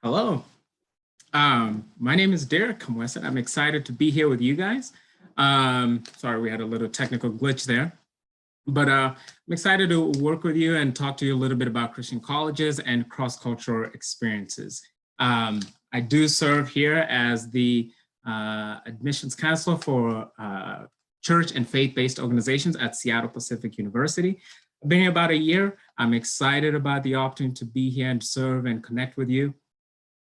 Hello. My name is Derek Kamwesen. I'm excited to be here with you guys. Sorry, we had a little technical glitch there, but I'm excited to work with you and talk to you a little bit about Christian colleges and cross-cultural experiences. I do serve here as the admissions counselor for church and faith-based organizations at Seattle Pacific University. I've been here about a year. I'm excited about the opportunity to be here and serve and connect with you.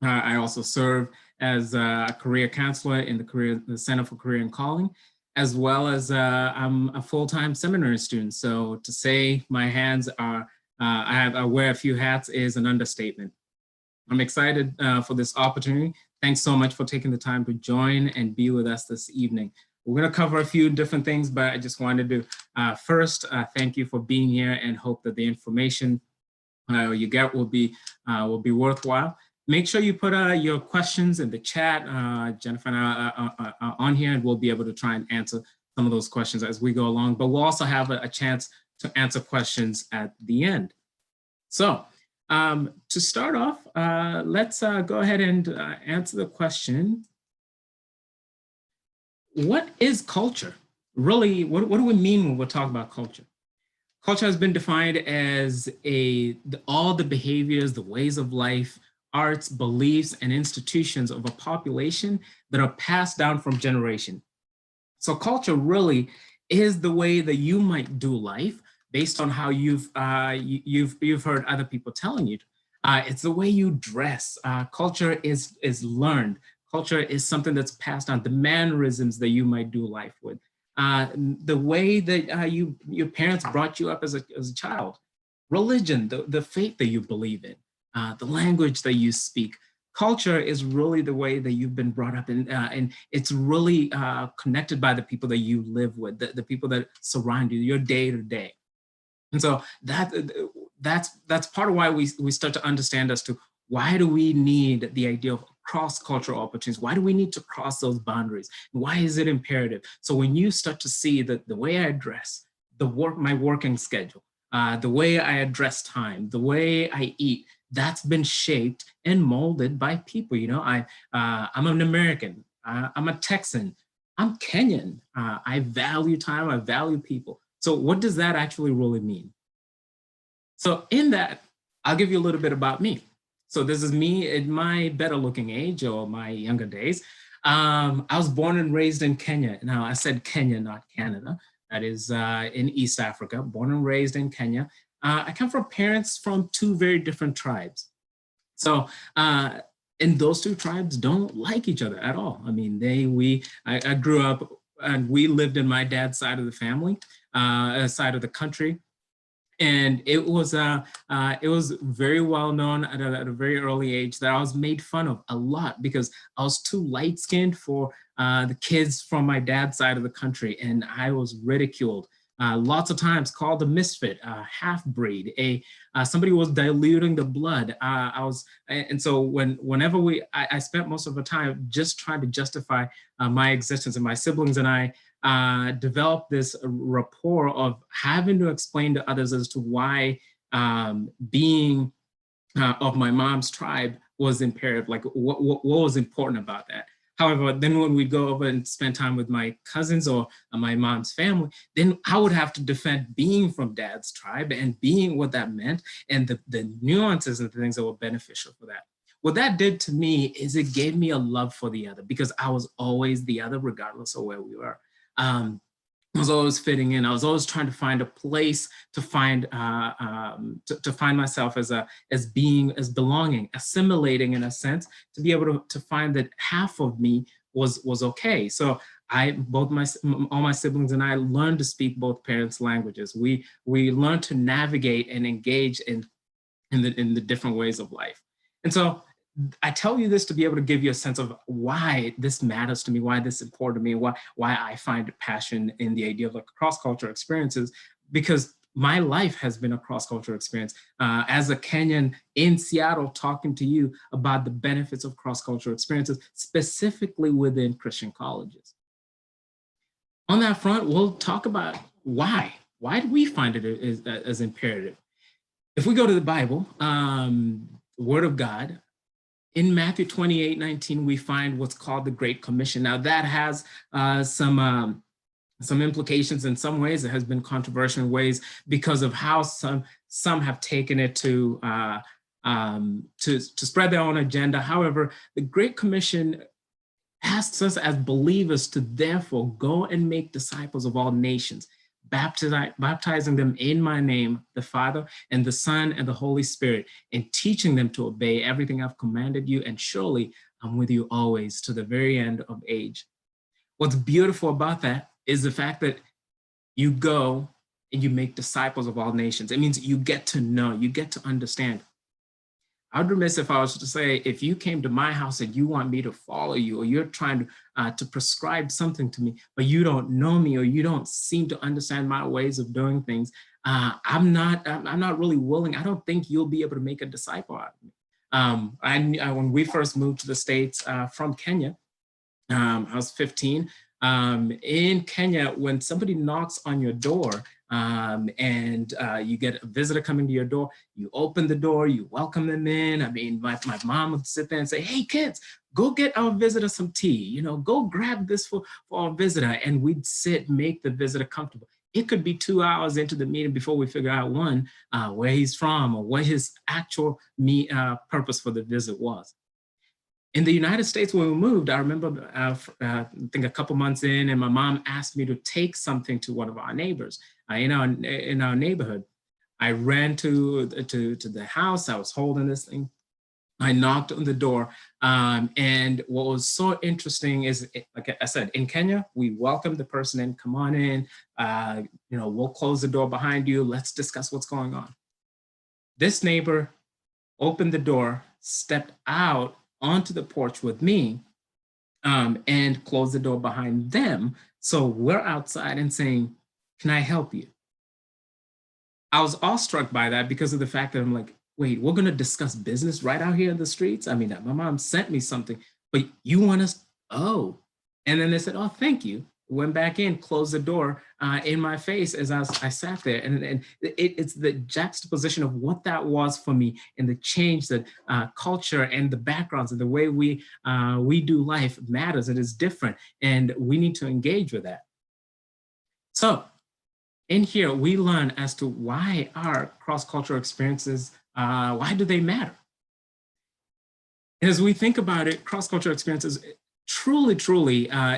I also serve as a career counselor in the Center for Career and Calling, as well as I'm a full-time seminary student. So to say my hands are, I wear a few hats is an understatement. I'm excited for this opportunity. Thanks so much for taking the time to join and be with us this evening. We're going to cover a few different things, but I just wanted to first thank you for being here and hope that the information you get will be worthwhile. Make sure you put your questions in the chat. Jennifer and I are on here, and we'll be able to try and answer some of those questions as we go along, but we'll also have a chance to answer questions at the end. So to start off, let's go ahead and answer the question. What is culture? Really, what do we mean when we're talking about culture? Culture has been defined as all the behaviors, the ways of life, arts, beliefs, and institutions of a population that are passed down from generation. So culture really is the way that you might do life based on how you've heard other people telling you. It's the way you dress. Culture is learned. Culture is something that's passed on, the mannerisms that you might do life with. The way that your parents brought you up as a child, religion, the faith that you believe in, the language that you speak. Culture is really the way that you've been brought up in, and it's really connected by the people that you live with, the people that surround you, your day to day. And so that's part of why we start to understand as to why do we need the idea of cross-cultural opportunities? Why do we need to cross those boundaries? Why is it imperative? So when you start to see that the way I dress, my working schedule, the way I address time, the way I eat, that's been shaped and molded by people. You know, I'm an American, I'm a Texan, I'm Kenyan. I value time, I value people. So what does that actually really mean? So in that, I'll give you a little bit about me. So this is me at my better looking age or my younger days. I was born and raised in Kenya. Now I said Kenya, not Canada. That is in East Africa, born and raised in Kenya. I come from parents from two very different tribes. So, and those two tribes don't like each other at all. I mean, I grew up and we lived in my dad's side of the family, side of the country. And it was very well known at a very early age that I was made fun of a lot because I was too light skinned for the kids from my dad's side of the country, and I was ridiculed. Lots of times called a misfit, a half-breed, somebody who was diluting the blood. And so whenever I spent most of the time just trying to justify my existence, and my siblings and I developed this rapport of having to explain to others as to why being of my mom's tribe was imperative, like what was important about that. However, then when we go over and spend time with my cousins or my mom's family, then I would have to defend being from dad's tribe and being what that meant and the nuances and the things that were beneficial for that. What that did to me is it gave me a love for the other because I was always the other regardless of where we were. I was always fitting in. I was always trying to find a place to find find myself as belonging, assimilating in a sense, to be able to find that half of me was okay. So all my siblings and I learned to speak both parents' languages. We learned to navigate and engage in the different ways of life. And so I tell you this to be able to give you a sense of why this matters to me, why this is important to me, why I find passion in the idea of like cross-cultural experiences, because my life has been a cross-cultural experience. As a Kenyan in Seattle, talking to you about the benefits of cross-cultural experiences, specifically within Christian colleges. On that front, we'll talk about why. Why do we find it as imperative? If we go to the Bible, the Word of God, In Matthew 28:19, we find what's called the Great Commission. Now that has some implications in some ways. It has been controversial in ways because of how some have taken it to spread their own agenda. However, the Great Commission asks us as believers to therefore go and make disciples of all nations, baptizing them in my name, the Father and the Son and the Holy Spirit, and teaching them to obey everything I've commanded you. And surely I'm with you always to the very end of age. What's beautiful about that is the fact that you go and you make disciples of all nations. It means you get to know, you get to understand. I'd be remiss if I was to say, if you came to my house and you want me to follow you, or you're trying to prescribe something to me, but you don't know me, or you don't seem to understand my ways of doing things, I'm not really willing. I don't think you'll be able to make a disciple out of me. When we first moved to the States from Kenya, I was 15. In Kenya, when somebody knocks on your door, and you get a visitor coming to your door, you open the door, you welcome them in. I mean, my mom would sit there and say, hey kids, go get our visitor some tea, go grab this for our visitor. And we'd sit, make the visitor comfortable. It could be 2 hours into the meeting before we figure out where he's from or what his actual purpose for the visit was. In the United States, when we moved, I remember, I think a couple months in, and my mom asked me to take something to one of our neighbors in our neighborhood. I ran to the house. I was holding this thing. I knocked on the door, and what was so interesting is, like I said, in Kenya, we welcome the person in. Come on in. We'll close the door behind you. Let's discuss what's going on. This neighbor opened the door, stepped out onto the porch with me, and closed the door behind them. So we're outside and saying, can I help you? I was awestruck by that because of the fact that I'm like, wait, we're going to discuss business right out here in the streets? I mean, my mom sent me something, but you want us, oh. And then they said, oh, thank you. Went back in, closed the door in my face as I sat there. And it's the juxtaposition of what that was for me, and the change that culture and the backgrounds and the way we do life matters. It is different, and we need to engage with that. So in here, we learn as to why our cross-cultural experiences, why do they matter? As we think about it, cross-cultural experiences, truly,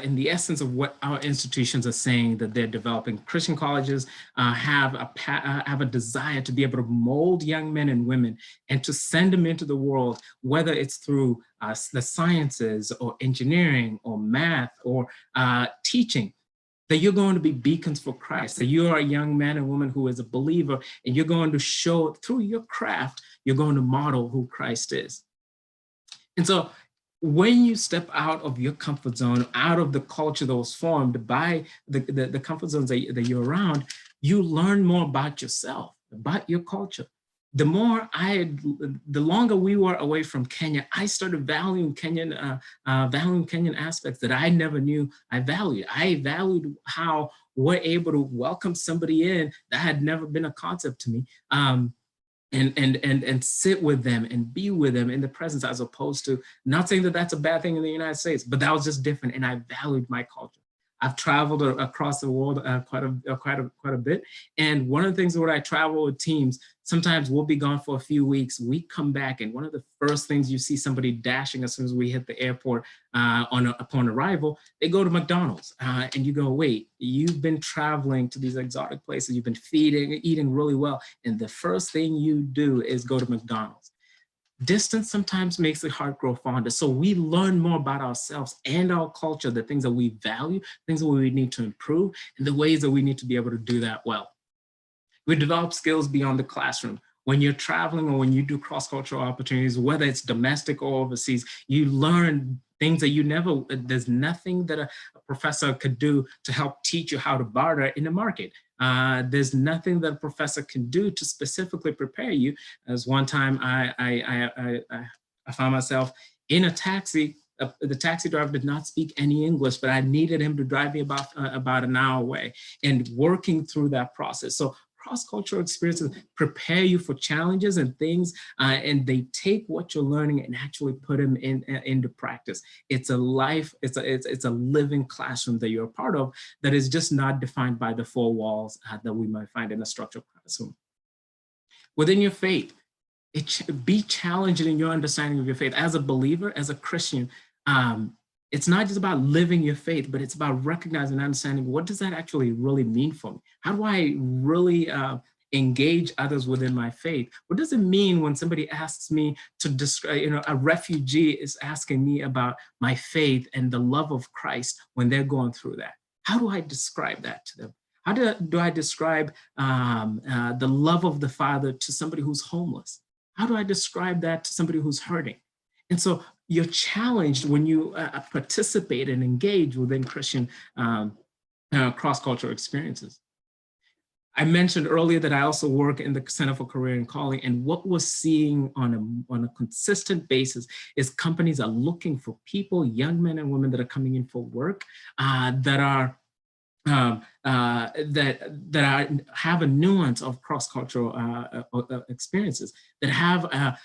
in the essence of what our institutions are saying that they're developing. Christian colleges have a desire to be able to mold young men and women and to send them into the world, whether it's through the sciences or engineering or math or teaching, that you're going to be beacons for Christ, that you are a young man and woman who is a believer, and you're going to show through your craft, you're going to model who Christ is. And so when you step out of your comfort zone, out of the culture that was formed by the comfort zones that you're around, you learn more about yourself, about your culture. The longer we were away from Kenya, I started valuing Kenyan aspects that I never knew I valued. I valued how we're able to welcome somebody in that had never been a concept to me. And sit with them and be with them in the presence, as opposed to, not saying that that's a bad thing in the United States, but that was just different, and I valued my culture. I've traveled across the world quite a bit, and one of the things when I travel with teams, sometimes we'll be gone for a few weeks. We come back, and one of the first things you see somebody dashing as soon as we hit the airport upon arrival, they go to McDonald's, and you go, wait, you've been traveling to these exotic places, you've been eating really well, and the first thing you do is go to McDonald's. Distance sometimes makes the heart grow fonder. So we learn more about ourselves and our culture, the things that we value, things that we need to improve, and the ways that we need to be able to do that well. We develop skills beyond the classroom. When you're traveling or when you do cross-cultural opportunities, whether it's domestic or overseas, you learn things that there's nothing that a professor could do to help teach you how to barter in the market. There's nothing that a professor can do to specifically prepare you. As one time I found myself in a taxi. The taxi driver did not speak any English, but I needed him to drive me about an hour away, and working through that process. So cross-cultural experiences prepare you for challenges and things, and they take what you're learning and actually put them into practice. It's a life, it's a living classroom that you're a part of that is just not defined by the four walls that we might find in a structured classroom. Within your faith, be challenged in your understanding of your faith. As a believer, as a Christian, it's not just about living your faith, but it's about recognizing and understanding, what does that actually really mean for me? How do I really engage others within my faith? What does it mean when somebody asks me to describe, a refugee is asking me about my faith and the love of Christ when they're going through that? How do I describe that to them? How do I describe the love of the Father to somebody who's homeless? How do I describe that to somebody who's hurting? And so you're challenged when you participate and engage within Christian cross-cultural experiences. I mentioned earlier that I also work in the Center for Career and Calling, and what we're seeing on a consistent basis is companies are looking for people, young men and women that are coming in for work that are have a nuance of cross-cultural experiences, that have a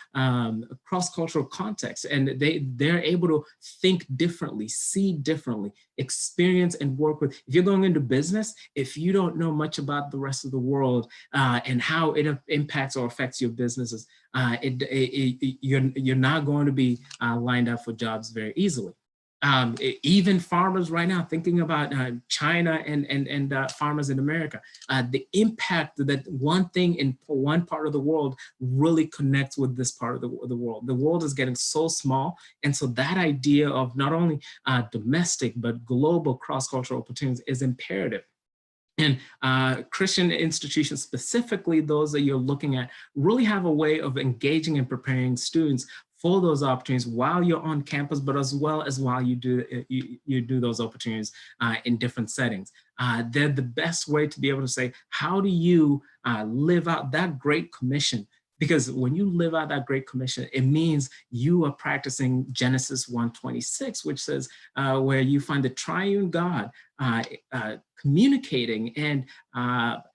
cross-cultural context, and they're able to think differently, see differently, experience and work with. If you're going into business, if you don't know much about the rest of the world and how it impacts or affects your businesses, you're not going to be lined up for jobs very easily. Even farmers right now, thinking about China and farmers in America, the impact that one thing in one part of the world really connects with this part of the world. The world is getting so small. And so that idea of not only domestic, but global cross-cultural opportunities is imperative. And Christian institutions, specifically those that you're looking at, really have a way of engaging and preparing students for those opportunities while you're on campus, but as well as while you do those opportunities in different settings. They're the best way to be able to say, how do you live out that Great Commission? Because when you live out that Great Commission, it means you are practicing Genesis 1:26, which says, where you find the triune God communicating and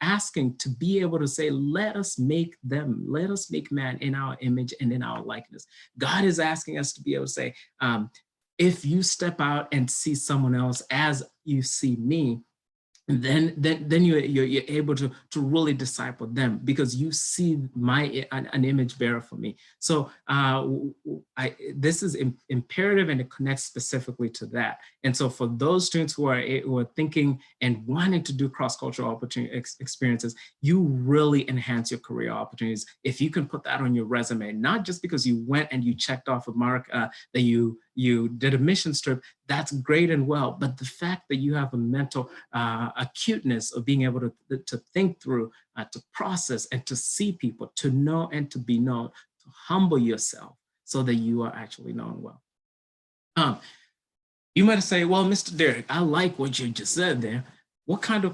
asking to be able to say, let us make man in our image and in our likeness. God is asking us to be able to say, if you step out and see someone else as you see me, then you're able to really disciple them, because you see an image bearer for me. So this is imperative, and it connects specifically to that. And so for those students who are thinking and wanting to do cross-cultural opportunity experiences, you really enhance your career opportunities if you can put that on your resume, not just because you went and you checked off a mark that you did a mission trip. That's great and well, but the fact that you have a mental acuteness of being able to think through, to process and to see people, to know and to be known, to humble yourself so that you are actually known well. You might say, well, Mr. Derek, I like what you just said there. What kind of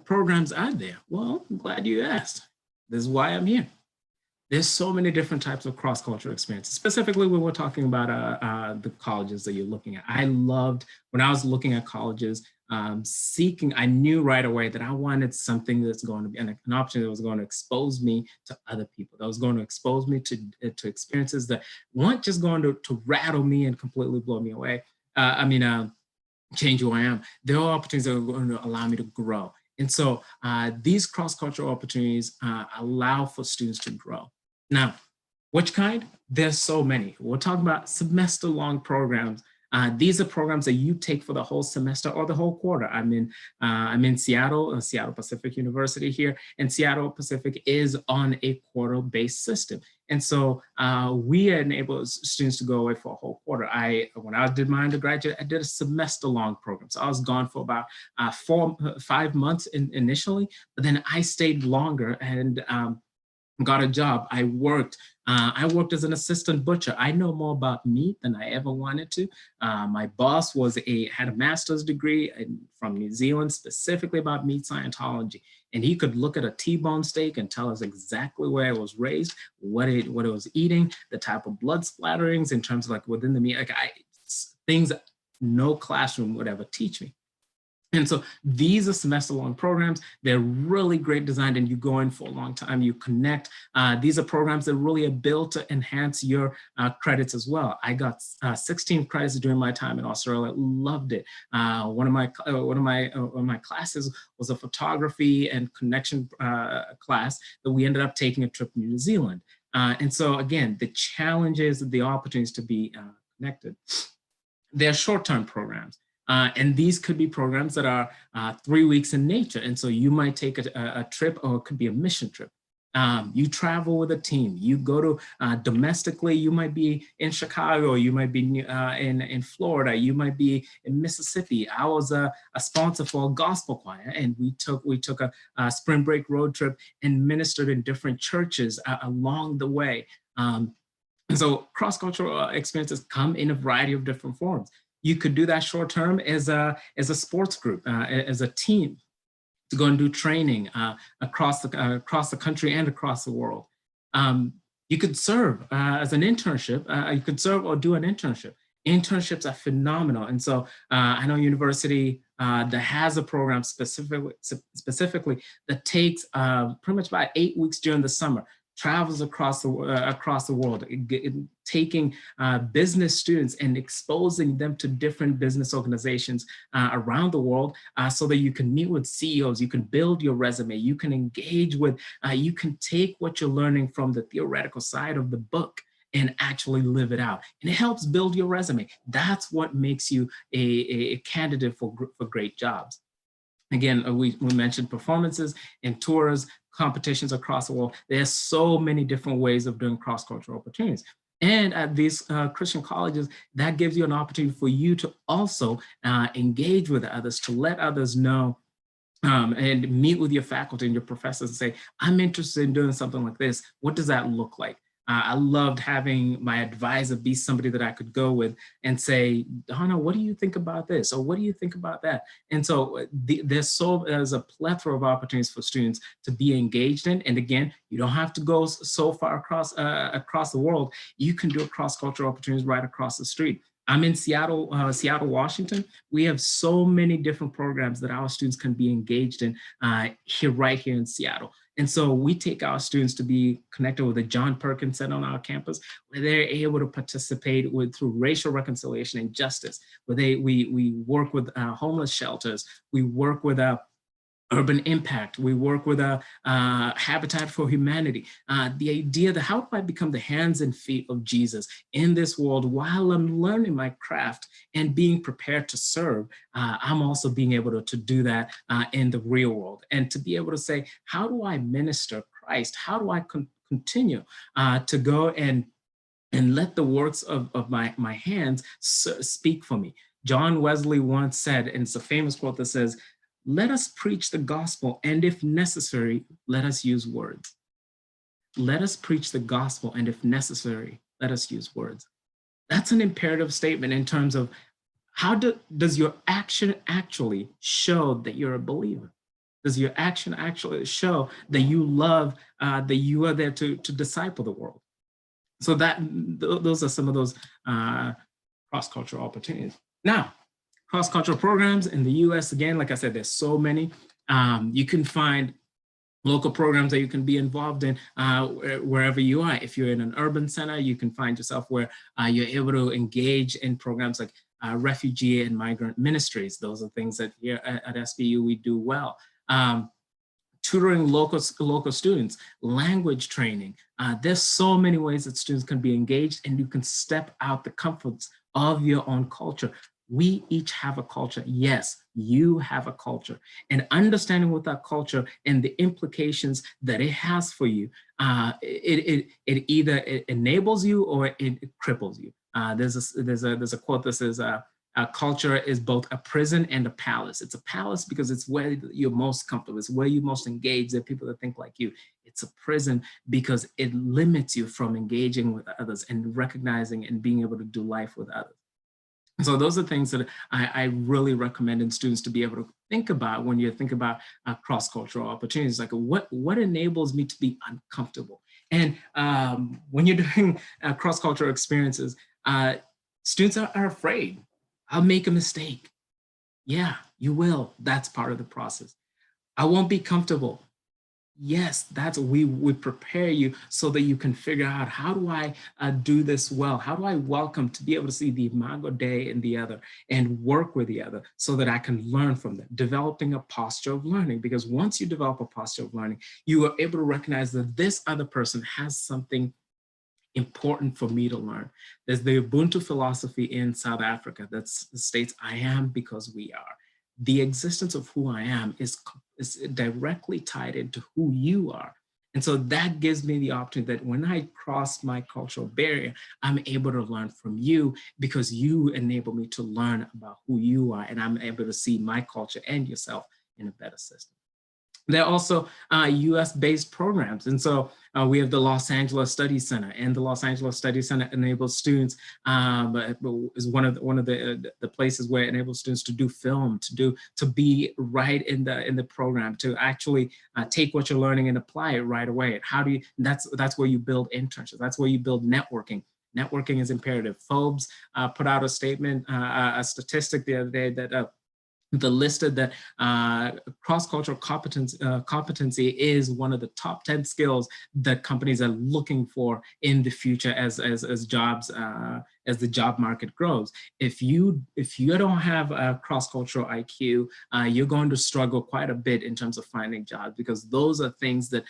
programs are there? Well, I'm glad you asked. This is why I'm here. There's so many different types of cross-cultural experiences, specifically when we're talking about the colleges that you're looking at. I loved, when I was looking at colleges, I knew right away that I wanted something that's going to be an option that was going to expose me to other people, that was going to expose me to experiences that weren't just going to rattle me and completely blow me away. Change who I am. There are opportunities that are going to allow me to grow. And so these cross-cultural opportunities allow for students to grow. Now, which kind? There's so many. We're talking about semester-long programs. These are programs that you take for the whole semester or the whole quarter. I'm in Seattle, Seattle Pacific University here, and Seattle Pacific is on a quarter-based system. And so we enable students to go away for a whole quarter. When I did my undergraduate, I did a semester-long program. So I was gone for about 5 months initially, but then I stayed longer and got a job. I worked as an assistant butcher. I know more about meat than I ever wanted to. My boss had a master's degree from New Zealand, specifically about meat Scientology. And he could look at a T-bone steak and tell us exactly where it was raised, what it was eating, the type of blood splatterings in terms of like within the meat, things no classroom would ever teach me. And so these are semester-long programs. They're really great designed, and you go in for a long time, you connect. These are programs that really are built to enhance your credits as well. I got 16 credits during my time in Australia. Loved it. One of my classes was a photography and connection class that we ended up taking a trip to New Zealand. And so again, the challenges, the opportunities to be connected. They're short-term programs. And these could be programs that are 3 weeks in nature. And so you might take a trip, or it could be a mission trip. You travel with a team. You go to domestically, you might be in Chicago, you might be in Florida, you might be in Mississippi. I was a sponsor for a gospel choir, and we took a spring break road trip and ministered in different churches along the way. And so cross-cultural experiences come in a variety of different forms. You could do that short term as a sports group, as a team, to go and do training across the country and across the world. You could serve as an internship. You could serve or do an internship. Internships are phenomenal. And so I know university that has a program specifically that takes pretty much about 8 weeks during the summer, travels across the world, taking business students and exposing them to different business organizations around the world, so that you can meet with CEOs, you can build your resume, you can engage with, you can take what you're learning from the theoretical side of the book and actually live it out. And it helps build your resume. That's what makes you a candidate for great jobs. Again, we mentioned performances and tours, competitions across the world. There's so many different ways of doing cross-cultural opportunities. And at these Christian colleges, that gives you an opportunity for you to also engage with others, to let others know, and meet with your faculty and your professors and say, I'm interested in doing something like this. What does that look like? I loved having my advisor be somebody that I could go with and say, Donna, what do you think about this? Or what do you think about that? And so there's a plethora of opportunities for students to be engaged in. And again, you don't have to go so far across the world. You can do cross-cultural opportunities right across the street. I'm in Seattle, Washington. We have so many different programs that our students can be engaged in right here in Seattle. And so we take our students to be connected with the John Perkins Center on our campus, where they're able to participate through racial reconciliation and justice, where we work with homeless shelters, we work with Urban Impact, we work with Habitat for Humanity. The idea that how do I become the hands and feet of Jesus in this world while I'm learning my craft and being prepared to serve, I'm also being able to do that in the real world. And to be able to say, how do I minister Christ? How do I continue to go and let the works of my hands speak for me? John Wesley once said, and it's a famous quote that says, let us preach the gospel, and if necessary, let us use words. Let us preach the gospel, and if necessary, let us use words. That's an imperative statement in terms of how does your action actually show that you're a believer? Does your action actually show that you love, that you are there to disciple the world? So those are some of those cross-cultural opportunities. Now, cross-cultural programs in the US, again, like I said, there's so many. You can find local programs that you can be involved in wherever you are. If you're in an urban center, you can find yourself where you're able to engage in programs like refugee and migrant ministries. Those are things that here at SBU we do well. Tutoring local students, language training. There's so many ways that students can be engaged, and you can step out the comforts of your own culture. We each have a culture. Yes, you have a culture. And understanding what that culture and the implications that it has for you, it either enables you or it cripples you. There's a quote that says, culture is both a prison and a palace. It's a palace because it's where you're most comfortable. It's where you're most engaged. There are people that think like you. It's a prison because it limits you from engaging with others and recognizing and being able to do life with others. So those are things that I really recommend in students to be able to think about when you think about cross-cultural opportunities, like what enables me to be uncomfortable. And when you're doing cross-cultural experiences, students are afraid. I'll make a mistake. Yeah, You will. That's part of the process. I won't be comfortable. Yes, that's we prepare you so that you can figure out, how do I do this well? How do I welcome to be able to see the imago Dei in the other and work with the other so that I can learn from them, developing a posture of learning. Because once you develop a posture of learning, you are able to recognize that this other person has something important for me to learn. There's the Ubuntu philosophy in South Africa that states, I am because we are. The existence of who I am is directly tied into who you are. And so that gives me the opportunity that when I cross my cultural barrier, I'm able to learn from you because you enable me to learn about who you are, and I'm able to see my culture and yourself in a better system. There are also US-based programs. And so we have the Los Angeles Study Center, and the Los Angeles Study Center enables students, is one of the places where it enables students to do film, to be right in the program, to actually take what you're learning and apply it right away. How do you, that's where you build internships. That's where you build networking. Networking is imperative. Forbes put out a statement, a statistic the other day that the listed that cross-cultural competency is one of the top 10 skills that companies are looking for in the future as jobs, as the job market grows. If you don't have a cross-cultural IQ, you're going to struggle quite a bit in terms of finding jobs, because those are things that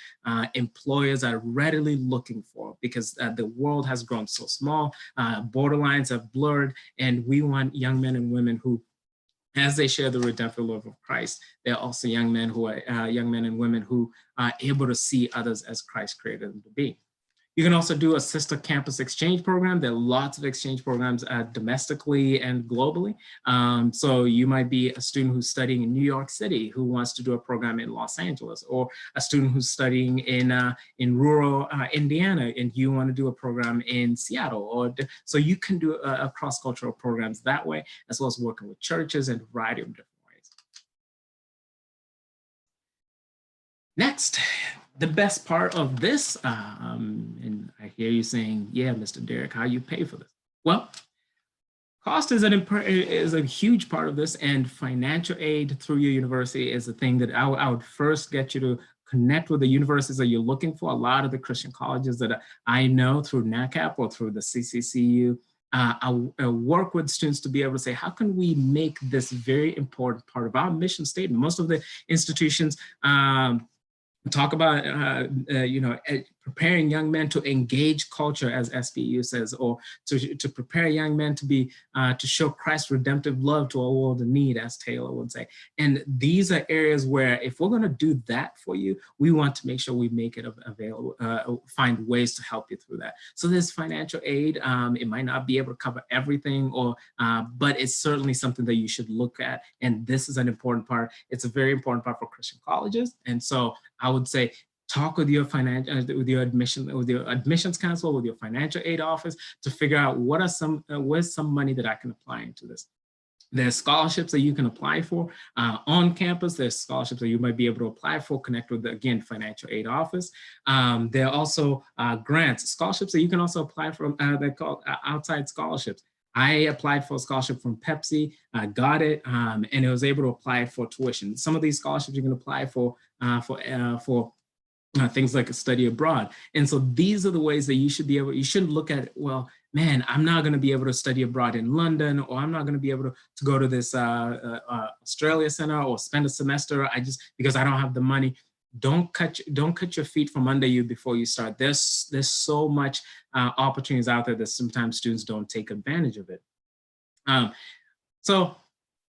employers are readily looking for, because the world has grown so small, borderlines have blurred, and we want young men and women who, as they share the redemptive love of Christ, they're also young men and women who are able to see others as Christ created them to be. You can also do a sister campus exchange program. There are lots of exchange programs domestically and globally. So you might be a student who's studying in New York City who wants to do a program in Los Angeles, or a student who's studying in rural Indiana and you want to do a program in Seattle. So you can do a cross-cultural programs that way, as well as working with churches and a variety of different ways. Next, the best part of this, and I hear you saying, yeah, Mr. Derek, how you pay for this? Well, cost is a huge part of this, and financial aid through your university is a thing that I would first get you to connect with the universities that you're looking for. A lot of the Christian colleges that I know through NACAP or through the CCCU, I work with students to be able to say, how can we make this very important part of our mission statement? Most of the institutions talk about, preparing young men to engage culture, as SBU says, or to prepare young men to be, to show Christ's redemptive love to a world in need, as Taylor would say. And these are areas where if we're gonna do that for you, we want to make sure we make it available, find ways to help you through that. So there's financial aid. It might not be able to cover everything, but it's certainly something that you should look at. And this is an important part. It's a very important part for Christian colleges. And so I would say, talk with your admissions council, with your financial aid office, to figure out where's some money that I can apply into this. There's scholarships that you can apply for on campus. There's scholarships that you might be able to apply for, connect with the, again, financial aid office. There are also grants, scholarships that you can also apply for, they're called outside scholarships. I applied for a scholarship from Pepsi, got it, and I was able to apply for tuition. Some of these scholarships you can apply for things like a study abroad. And so these are the ways that you should be able, you shouldn't look at, well, man, I'm not going to be able to study abroad in London, or I'm not going to be able to go to this Australia Center or spend a semester because I don't have the money. Don't cut your feet from under you before you start. There's so much opportunities out there that sometimes students don't take advantage of it. So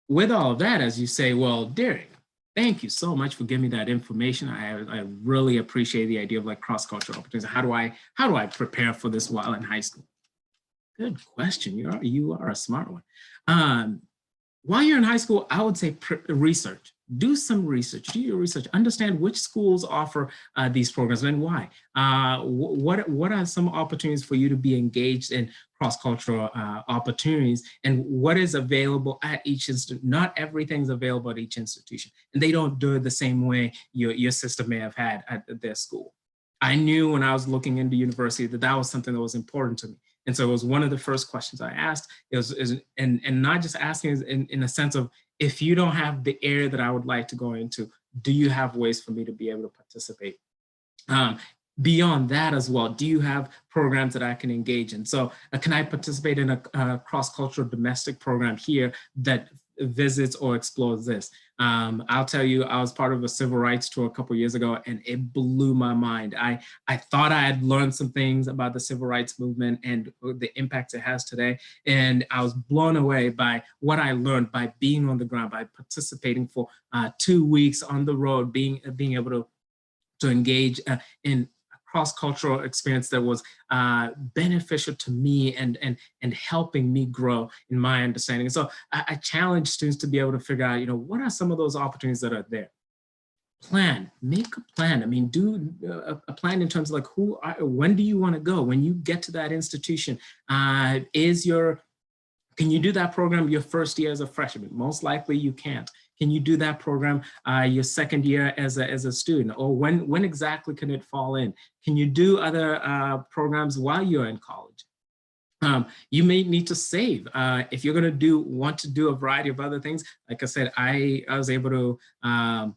with all of that, as you say, well, Derek, thank you so much for giving me that information. I really appreciate the idea of like cross-cultural opportunities. How do I prepare for this while in high school? Good question. You are a smart one. While you're in high school, I would say research. Do some research. Do your research. Understand which schools offer these programs and why. What are some opportunities for you to be engaged in cross-cultural opportunities, and what is available at each institution? Not everything's available at each institution, and they don't do it the same way your sister may have had at their school. I knew when I was looking into university that was something that was important to me. And so it was one of the first questions I asked. And not just asking in a sense of, if you don't have the area that I would like to go into, do you have ways for me to be able to participate? Beyond that as well, do you have programs that I can engage in? So can I participate in a cross-cultural domestic program here that visits or explores this? I'll tell you, I was part of a civil rights tour a couple of years ago, and it blew my mind. I thought I had learned some things about the civil rights movement and the impacts it has today. And I was blown away by what I learned by being on the ground, by participating for 2 weeks on the road, being able to engage in cross-cultural experience that was beneficial to me and helping me grow in my understanding. And so I challenge students to be able to figure out, what are some of those opportunities that are there? Make a plan. I mean, do a plan in terms of like when do you want to go? When you get to that institution, can you do that program your first year as a freshman? Most likely you can't. Can you do that program your second year as a student? Or when exactly can it fall in? Can you do other programs while you're in college? You may need to save. If you're going to want to do a variety of other things, like I said, I was able to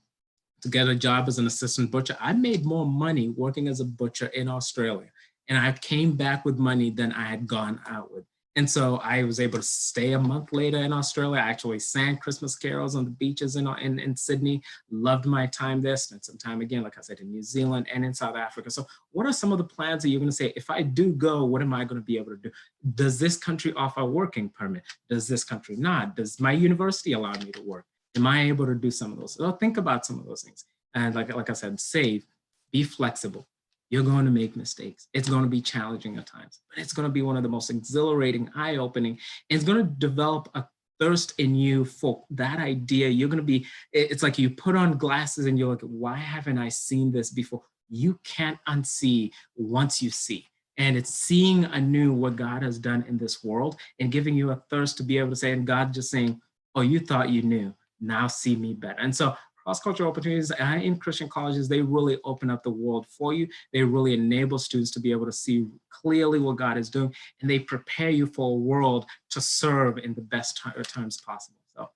get a job as an assistant butcher. I made more money working as a butcher in Australia, and I came back with money than I had gone out with. And so I was able to stay a month later in Australia. I actually sang Christmas carols on the beaches in Sydney. Loved my time there. Spent some time again, like I said, in New Zealand and in South Africa. So what are some of the plans that you're going to say, if I do go, what am I going to be able to do? Does this country offer a working permit? Does this country not? Does my university allow me to work? Am I able to do some of those? So think about some of those things. And like I said, save, be flexible. You're going to make mistakes. It's going to be challenging at times, but it's going to be one of the most exhilarating, eye-opening. It's going to develop a thirst in you for that idea. You're going to be, it's like you put on glasses and you're like, why haven't I seen this before? You can't unsee once you see. And it's seeing anew what God has done in this world and giving you a thirst to be able to say, and God just saying, oh, you thought you knew, now see me better. And so cross-cultural opportunities in Christian colleges, they really open up the world for you. They really enable students to be able to see clearly what God is doing, and they prepare you for a world to serve in the best times possible. So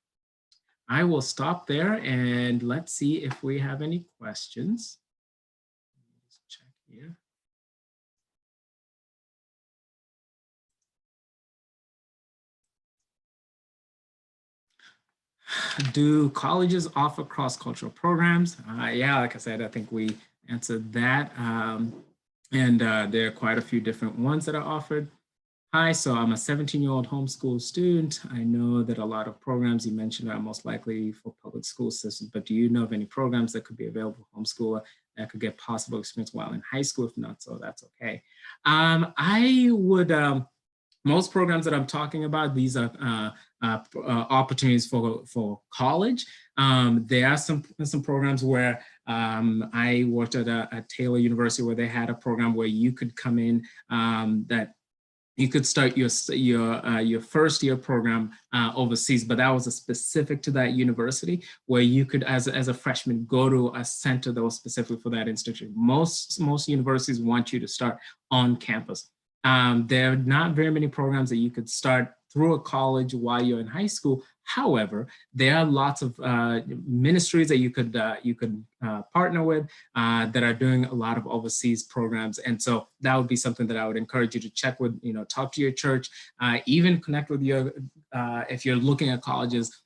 I will stop there and let's see if we have any questions. Let's check here. Do colleges offer cross-cultural programs? Yeah, like I said, I think we answered that. And there are quite a few different ones that are offered. Hi, so I'm a 17-year-old homeschool student. I know that a lot of programs you mentioned are most likely for public school systems, but do you know of any programs that could be available for homeschooler that could get possible experience while in high school? If not, so that's okay. I would, most programs that I'm talking about, these are opportunities for college. There are some programs where I worked at Taylor University where they had a program where you could come in that you could start your first year program overseas, but that was specific to that university where you could, as a freshman, go to a center that was specific for that institution. Most universities want you to start on campus. There are not very many programs that you could start through a college while you're in high school. However, there are lots of ministries that you could partner with that are doing a lot of overseas programs. And so that would be something that I would encourage you to check with, talk to your church, even connect with if you're looking at colleges,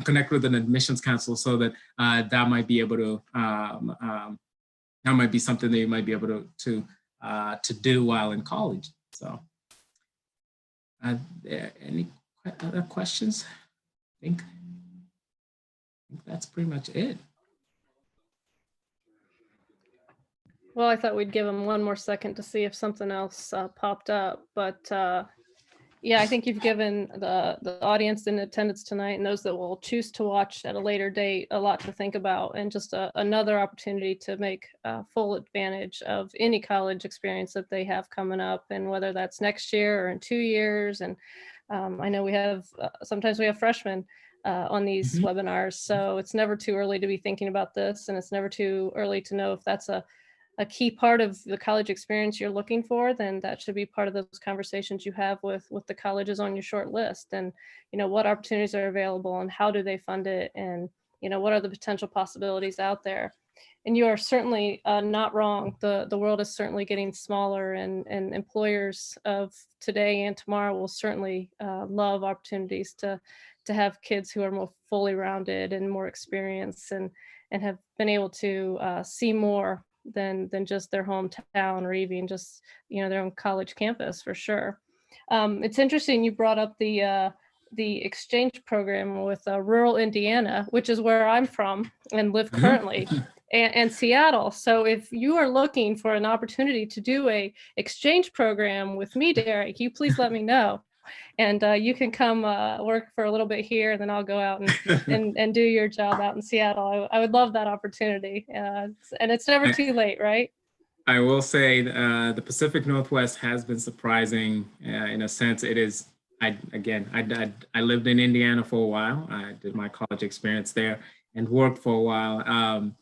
connect with an admissions counselor so that that might be able to, that might be something that you might be able to do while in college. So any other questions? I think that's pretty much it. Well, I thought we'd give them one more second to see if something else popped up, but yeah, I think you've given the audience in attendance tonight and those that will choose to watch at a later date a lot to think about, and just another opportunity to make full advantage of any college experience that they have coming up, and whether that's next year or in 2 years. And I know we have, sometimes we have freshmen on these webinars, so it's never too early to be thinking about this, and it's never too early to know if that's a a key part of the college experience you're looking for, then that should be part of those conversations you have with the colleges on your short list. And, what opportunities are available and how do they fund it? And, what are the potential possibilities out there? And you are certainly not wrong. The world is certainly getting smaller, and employers of today and tomorrow will certainly love opportunities to have kids who are more fully rounded and more experienced, and have been able to see more than just their hometown, or even just their own college campus, for sure. It's interesting you brought up the exchange program with rural Indiana, which is where I'm from and live currently, and Seattle. So if you are looking for an opportunity to do a exchange program with me, Derek, you please let me know. And you can come work for a little bit here, and then I'll go out and do your job out in Seattle. I would love that opportunity. And it's never too late, right? I will say the Pacific Northwest has been surprising in a sense. It is, I lived in Indiana for a while. I did my college experience there and worked for a while.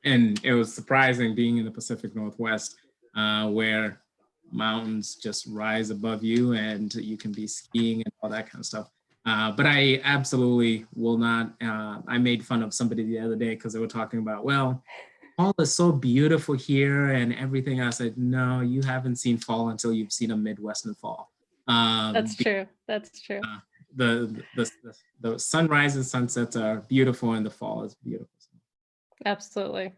And it was surprising being in the Pacific Northwest, where mountains just rise above you and you can be skiing and all that kind of stuff. But I absolutely will not. I made fun of somebody the other day because they were talking about, well, fall is so beautiful here and everything. I said, no, you haven't seen fall until you've seen a Midwestern fall. That's true. That's true. The sunrise and sunsets are beautiful, and the fall is beautiful. Absolutely.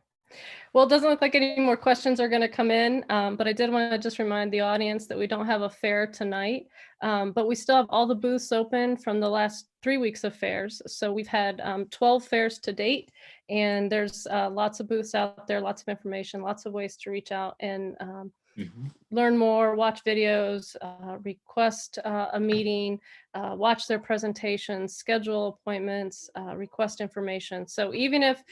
Well, it doesn't look like any more questions are going to come in, but I did want to just remind the audience that we don't have a fair tonight, but we still have all the booths open from the last 3 weeks of fairs. So we've had 12 fairs to date, and there's lots of booths out there, lots of information, lots of ways to reach out and learn more, watch videos, request a meeting, watch their presentations, schedule appointments, request information. So even if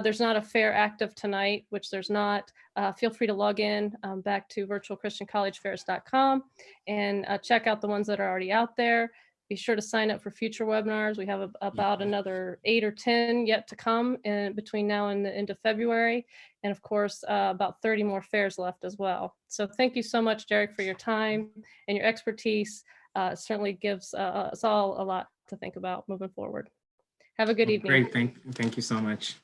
there's not a fair active tonight, which there's not, feel free to log in back to virtualchristiancollegefairs.com and check out the ones that are already out there. Be sure to sign up for future webinars. We have about another 8 or 10 yet to come in between now and the end of February. And of course, about 30 more fairs left as well. So thank you so much, Derek, for your time and your expertise. It certainly gives us all a lot to think about moving forward. Have a good evening. Great. Thank you so much.